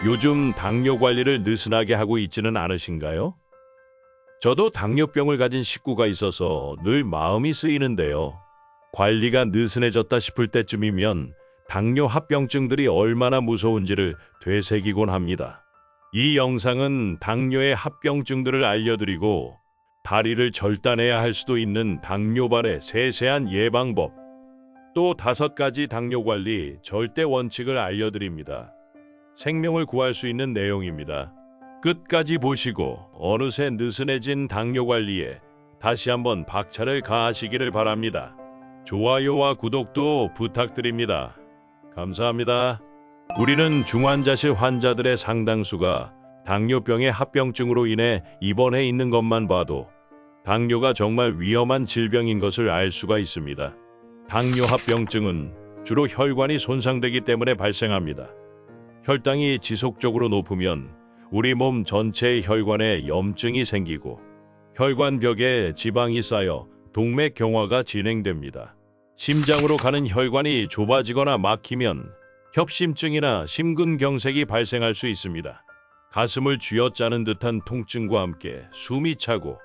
요즘 당뇨 관리를 느슨하게 하고 있지는 않으신가요? 저도 당뇨병을 가진 식구가 있어서 늘 마음이 쓰이는데요. 관리가 느슨해졌다 싶을 때쯤이면 당뇨 합병증들이 얼마나 무서운지를 되새기곤 합니다. 이 영상은 당뇨의 합병증들을 알려드리고 다리를 절단해야 할 수도 있는 당뇨발의 세세한 예방법, 또 5가지 당뇨 관리 절대 원칙을 알려드립니다. 생명을 구할 수 있는 내용입니다. 끝까지 보시고 어느새 느슨해진 당뇨 관리에 다시 한번 박차를 가하시기를 바랍니다. 좋아요와 구독도 부탁드립니다. 감사합니다. 우리는 중환자실 환자들의 상당수가 당뇨병의 합병증으로 인해 입원해 있는 것만 봐도 당뇨가 정말 위험한 질병인 것을 알 수가 있습니다. 당뇨 합병증은 주로 혈관이 손상되기 때문에 발생합니다. 혈당이 지속적으로 높으면 우리 몸 전체의 혈관에 염증이 생기고 혈관벽에 지방이 쌓여 동맥경화가 진행됩니다. 심장으로 가는 혈관이 좁아지거나 막히면 협심증이나 심근경색이 발생할 수 있습니다. 가슴을 쥐어짜는 듯한 통증과 함께 숨이 차고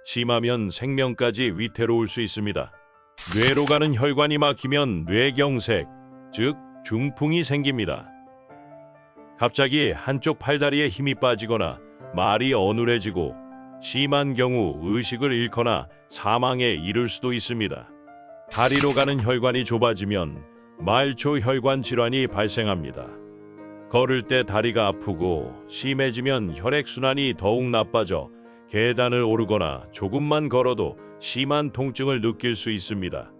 심하면 생명까지 위태로울 수 있습니다. 뇌로 가는 혈관이 막히면 뇌경색, 즉 중풍이 생깁니다. 갑자기 한쪽 팔다리에 힘이 빠지거나 말이 어눌해지고 심한 경우 의식을 잃거나 사망에 이를 수도 있습니다. 다리로 가는 혈관이 좁아지면 말초혈관 질환이 발생합니다. 걸을 때 다리가 아프고 심해지면 혈액순환이 더욱 나빠져 계단을 오르거나 조금만 걸어도 심한 통증을 느낄 수 있습니다.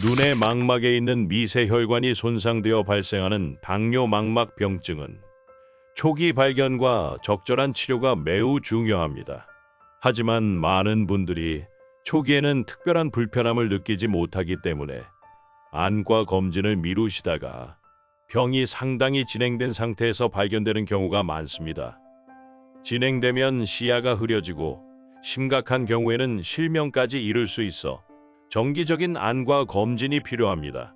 눈의 망막에 있는 미세혈관이 손상되어 발생하는 당뇨 망막병증은 초기 발견과 적절한 치료가 매우 중요합니다. 하지만 많은 분들이 초기에는 특별한 불편함을 느끼지 못하기 때문에 안과 검진을 미루시다가 병이 상당히 진행된 상태에서 발견되는 경우가 많습니다. 진행되면 시야가 흐려지고 심각한 경우에는 실명까지 이를 수 있어 정기적인 안과 검진이 필요합니다.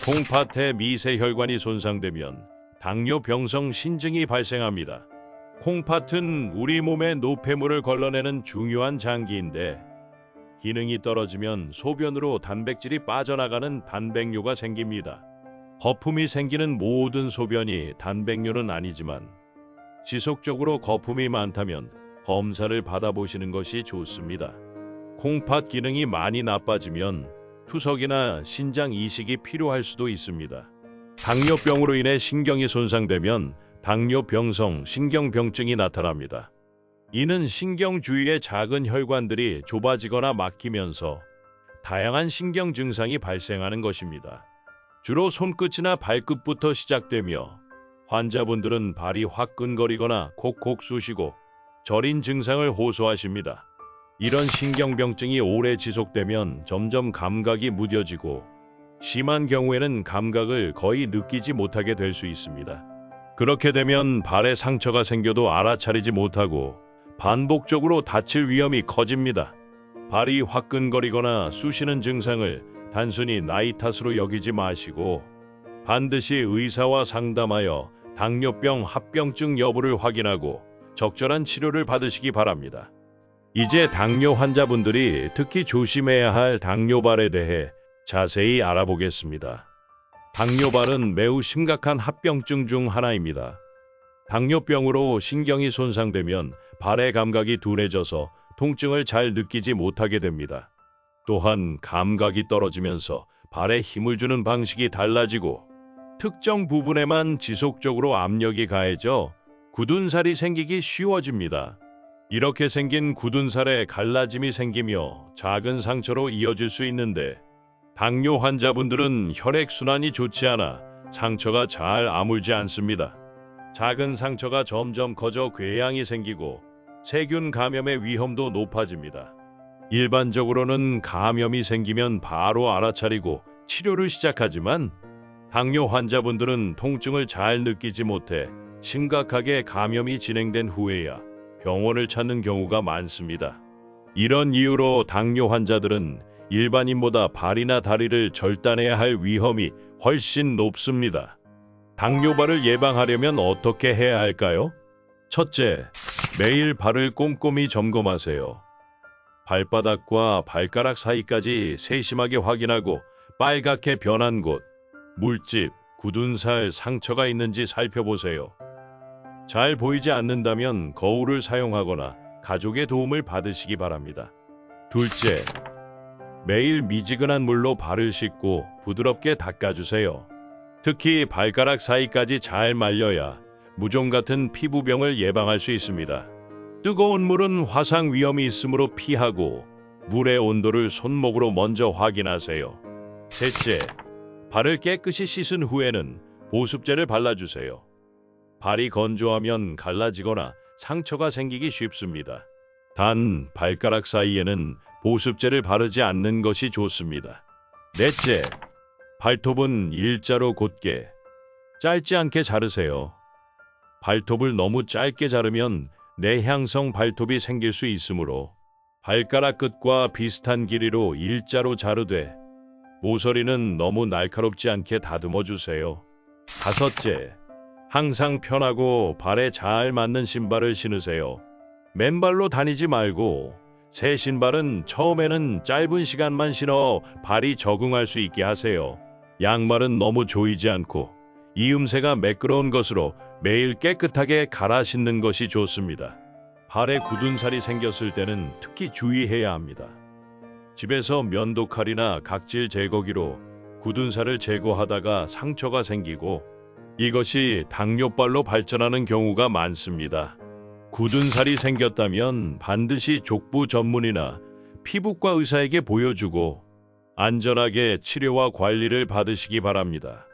콩팥의 미세혈관이 손상되면 당뇨병성 신증이 발생합니다. 콩팥은 우리 몸의 노폐물을 걸러내는 중요한 장기인데 기능이 떨어지면 소변으로 단백질이 빠져나가는 단백뇨가 생깁니다. 거품이 생기는 모든 소변이 단백뇨는 아니지만 지속적으로 거품이 많다면 검사를 받아보시는 것이 좋습니다. 콩팥 기능이 많이 나빠지면 투석이나 신장 이식이 필요할 수도 있습니다. 당뇨병으로 인해 신경이 손상되면 당뇨병성 신경병증이 나타납니다. 이는 신경 주위의 작은 혈관들이 좁아지거나 막히면서 다양한 신경 증상이 발생하는 것입니다. 주로 손끝이나 발끝부터 시작되며 환자분들은 발이 화끈거리거나 콕콕 쑤시고 저린 증상을 호소하십니다. 이런 신경병증이 오래 지속되면 점점 감각이 무뎌지고 심한 경우에는 감각을 거의 느끼지 못하게 될 수 있습니다. 그렇게 되면 발에 상처가 생겨도 알아차리지 못하고 반복적으로 다칠 위험이 커집니다. 발이 화끈거리거나 쑤시는 증상을 단순히 나이 탓으로 여기지 마시고 반드시 의사와 상담하여 당뇨병 합병증 여부를 확인하고 적절한 치료를 받으시기 바랍니다. 이제 당뇨 환자분들이 특히 조심해야 할 당뇨발에 대해 자세히 알아보겠습니다. 당뇨발은 매우 심각한 합병증 중 하나입니다. 당뇨병으로 신경이 손상되면 발의 감각이 둔해져서 통증을 잘 느끼지 못하게 됩니다. 또한 감각이 떨어지면서 발에 힘을 주는 방식이 달라지고 특정 부분에만 지속적으로 압력이 가해져 굳은 살이 생기기 쉬워집니다. 이렇게 생긴 굳은 살에 갈라짐이 생기며 작은 상처로 이어질 수 있는데 당뇨 환자분들은 혈액순환이 좋지 않아 상처가 잘 아물지 않습니다. 작은 상처가 점점 커져 궤양이 생기고 세균 감염의 위험도 높아집니다. 일반적으로는 감염이 생기면 바로 알아차리고 치료를 시작하지만 당뇨 환자분들은 통증을 잘 느끼지 못해 심각하게 감염이 진행된 후에야 병원을 찾는 경우가 많습니다. 이런 이유로 당뇨 환자들은 일반인보다 발이나 다리를 절단해야 할 위험이 훨씬 높습니다. 당뇨발을 예방하려면 어떻게 해야 할까요? 첫째, 매일 발을 꼼꼼히 점검하세요. 발바닥과 발가락 사이까지 세심하게 확인하고 빨갛게 변한 곳, 물집, 굳은 살, 상처가 있는지 살펴보세요. 잘 보이지 않는다면 거울을 사용하거나 가족의 도움을 받으시기 바랍니다. 둘째, 매일 미지근한 물로 발을 씻고 부드럽게 닦아주세요. 특히 발가락 사이까지 잘 말려야 무좀 같은 피부병을 예방할 수 있습니다. 뜨거운 물은 화상 위험이 있으므로 피하고 물의 온도를 손목으로 먼저 확인하세요. 셋째, 발을 깨끗이 씻은 후에는 보습제를 발라주세요. 발이 건조하면 갈라지거나 상처가 생기기 쉽습니다. 단, 발가락 사이에는 보습제를 바르지 않는 것이 좋습니다. 넷째, 발톱은 일자로 곧게, 짧지 않게 자르세요. 발톱을 너무 짧게 자르면 내향성 발톱이 생길 수 있으므로 발가락 끝과 비슷한 길이로 일자로 자르되 모서리는 너무 날카롭지 않게 다듬어 주세요. 다섯째, 항상 편하고 발에 잘 맞는 신발을 신으세요. 맨발로 다니지 말고 새 신발은 처음에는 짧은 시간만 신어 발이 적응할 수 있게 하세요. 양말은 너무 조이지 않고 이음새가 매끄러운 것으로 매일 깨끗하게 갈아 신는 것이 좋습니다. 발에 굳은 살이 생겼을 때는 특히 주의해야 합니다. 집에서 면도칼이나 각질 제거기로 굳은 살을 제거하다가 상처가 생기고 이것이 당뇨발로 발전하는 경우가 많습니다. 굳은 살이 생겼다면 반드시 족부 전문의나 피부과 의사에게 보여주고 안전하게 치료와 관리를 받으시기 바랍니다.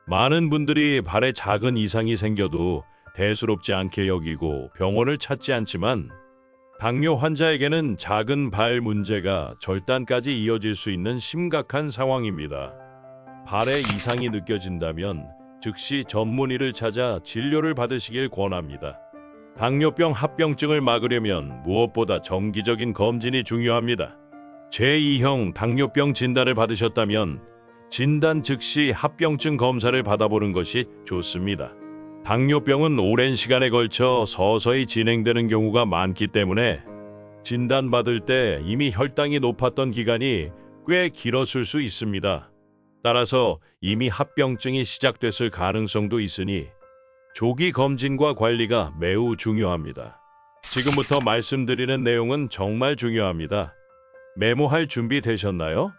많은 분들이 발에 작은 이상이 생겨도 대수롭지 않게 여기고 병원을 찾지 않지만 당뇨 환자에게는 작은 발 문제가 절단까지 이어질 수 있는 심각한 상황입니다. 발에 이상이 느껴진다면 즉시 전문의를 찾아 진료를 받으시길 권합니다. 당뇨병 합병증을 막으려면 무엇보다 정기적인 검진이 중요합니다. 제2형 당뇨병 진단을 받으셨다면 진단 즉시 합병증 검사를 받아보는 것이 좋습니다. 당뇨병은 오랜 시간에 걸쳐 서서히 진행되는 경우가 많기 때문에 진단받을 때 이미 혈당이 높았던 기간이 꽤 길었을 수 있습니다. 따라서 이미 합병증이 시작됐을 가능성도 있으니 조기 검진과 관리가 매우 중요합니다. 지금부터 말씀드리는 내용은 정말 중요합니다. 메모할 준비 되셨나요?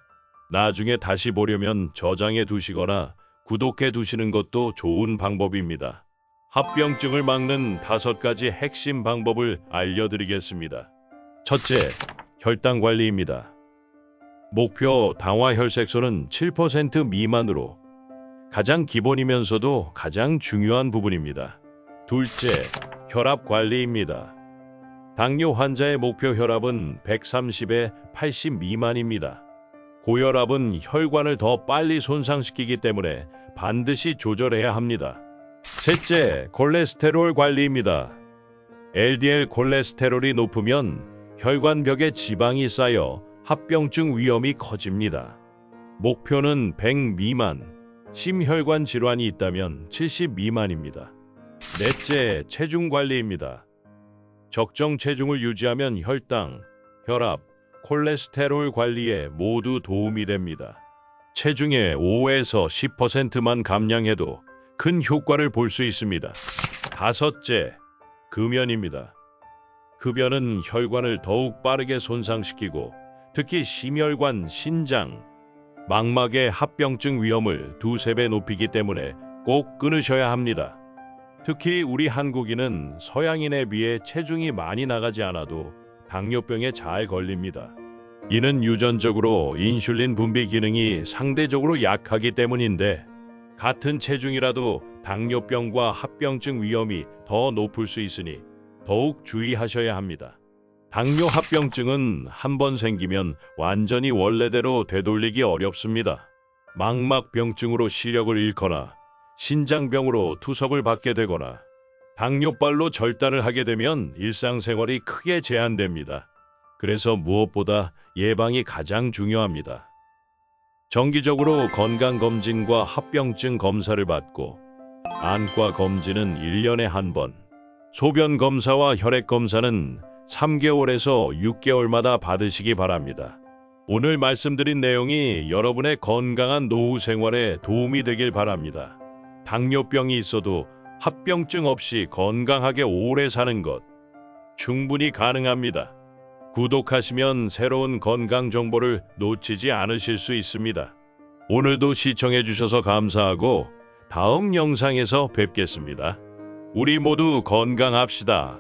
나중에 다시 보려면 저장해 두시거나 구독해 두시는 것도 좋은 방법입니다. 합병증을 막는 5가지 핵심 방법을 알려드리겠습니다. 첫째, 혈당 관리입니다. 목표 당화 혈색소는 7% 미만으로 가장 기본이면서도 가장 중요한 부분입니다. 둘째, 혈압 관리입니다. 당뇨 환자의 목표 혈압은 130에 80 미만입니다. 고혈압은 혈관을 더 빨리 손상시키기 때문에 반드시 조절해야 합니다. 셋째, 콜레스테롤 관리입니다. LDL 콜레스테롤이 높으면 혈관벽에 지방이 쌓여 합병증 위험이 커집니다. 목표는 100 미만, 심혈관 질환이 있다면 70 미만입니다. 넷째, 체중 관리입니다. 적정 체중을 유지하면 혈당, 혈압, 콜레스테롤 관리에 모두 도움이 됩니다. 체중의 5에서 10%만 감량해도 큰 효과를 볼 수 있습니다. 다섯째, 금연입니다. 흡연은 혈관을 더욱 빠르게 손상시키고 특히 심혈관, 신장, 망막의 합병증 위험을 2~3배 높이기 때문에 꼭 끊으셔야 합니다. 특히 우리 한국인은 서양인에 비해 체중이 많이 나가지 않아도 당뇨병에 잘 걸립니다. 이는 유전적으로 인슐린 분비 기능이 상대적으로 약하기 때문인데 같은 체중이라도 당뇨병과 합병증 위험이 더 높을 수 있으니 더욱 주의하셔야 합니다. 당뇨 합병증은 한 번 생기면 완전히 원래대로 되돌리기 어렵습니다. 망막병증으로 시력을 잃거나 신장병으로 투석을 받게 되거나 당뇨발로 절단을 하게 되면 일상생활이 크게 제한됩니다. 그래서 무엇보다 예방이 가장 중요합니다. 정기적으로 건강검진과 합병증 검사를 받고 안과 검진은 1년에 한 번, 소변 검사와 혈액 검사는 3개월에서 6개월마다 받으시기 바랍니다. 오늘 말씀드린 내용이 여러분의 건강한 노후 생활에 도움이 되길 바랍니다. 당뇨병이 있어도 합병증 없이 건강하게 오래 사는 것 충분히 가능합니다. 구독하시면 새로운 건강 정보를 놓치지 않으실 수 있습니다. 오늘도 시청해 주셔서 감사하고 다음 영상에서 뵙겠습니다. 우리 모두 건강합시다.